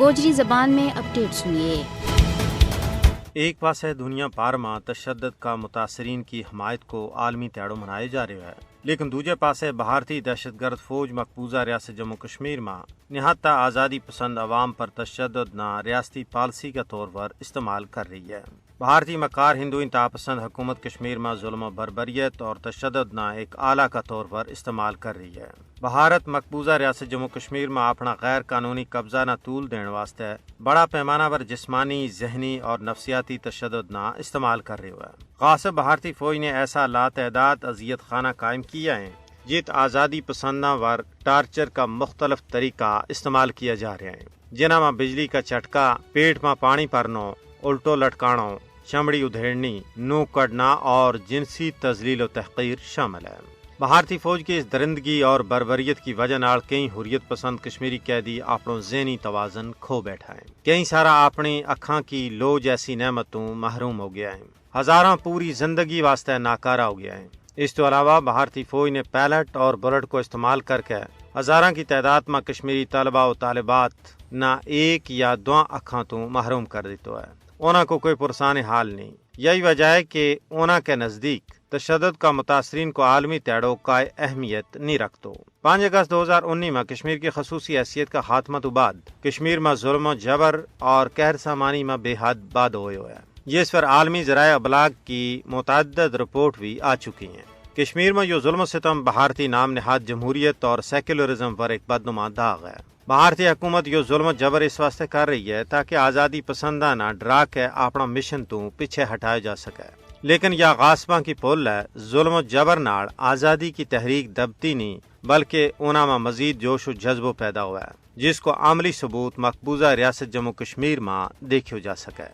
گوجری زبان میں اپڈیٹ سنیے۔ ایک پاس ہے دنیا بھر میں تشدد کا متاثرین کی حمایت کو عالمی تہاڑو منائے جا رہے ہے، لیکن دوجے پاس بھارتی دہشت گرد فوج مقبوضہ ریاست جموں کشمیر میں نہایت آزادی پسند عوام پر تشدد نہ ریاستی پالیسی کے طور پر استعمال کر رہی ہے۔ بھارتی مکار ہندو انتہا پسند حکومت کشمیر میں ظلم و بربریت اور تشدد نہ ایک آلہ کا طور پر استعمال کر رہی ہے۔ بھارت مقبوضہ ریاست جموں کشمیر میں اپنا غیر قانونی قبضہ نہ طول دینے واسطے بڑا پیمانہ پر جسمانی، ذہنی اور نفسیاتی تشدد نہ استعمال کر رہے ہوئے۔ غاصب بھارتی فوج نے ایسا لاتعداد اذیت خانہ قائم کیا ہے جت آزادی پسندہ ور ٹارچر کا مختلف طریقہ استعمال کیا جا رہے ہیں، جنہاں میں بجلی کا جھٹکا، پیٹ میں پانی پرنو، الٹو لٹکانو، چمڑی ادھیڑنی، نو کڈنا اور جنسی تذلیل و تحقیر شامل ہے۔ بھارتی فوج کی اس درندگی اور بربریت کی وجہ نال کئی حریت پسند کشمیری قیدی اپنوں ذہنی توازن کھو بیٹھا ہے۔ کئی سارا اپنی اکھاں کی لو جیسی نعمتوں محروم ہو گیا ہے، ہزاراں پوری زندگی واسطے ناکارہ ہو گیا ہے۔ اس تو علاوہ بھارتی فوج نے پیلٹ اور بلٹ کو استعمال کر کے ہزاراں کی تعداد میں کشمیری طلبہ و طالبات نہ ایک یا دو اکھاں تو محروم کر دیتا ہے۔ انہاں کو کوئی پرسان حال نہیں۔ یہی وجہ ہے کہ انہاں کے نزدیک تشدد کا متاثرین کو عالمی تہاڑو کا اہمیت نہیں رکھتو۔ 5 اگست 2019 میں کشمیر کی خصوصی حیثیت کا خاتمہ تو بعد کشمیر میں ظلم و جبر اور قہر سامانی میں بے حد باد ہوئے ہے۔ یہ اس پر عالمی ذرائع ابلاغ کی متعدد رپورٹ بھی آ چکی ہیں۔ کشمیر میں یہ ظلم و ستم بھارتی نام نہاد جمہوریت اور سیکولرزم پر ایک بدنما داغ ہے۔ بھارتی حکومت یہ ظلم و جبر اس واسطے کر رہی ہے تاکہ آزادی پسندانہ ڈرا کے اپنا مشن تو پیچھے ہٹایا جا سکے، لیکن یہ غاصباں کی پول ہے۔ ظلم و جبر نال آزادی کی تحریک دبتی نہیں، بلکہ انہاں میں مزید جوش و جذبہ پیدا ہوا ہے، جس کو عملی ثبوت مقبوضہ ریاست جموں کشمیر میں دیکھو جا سکے۔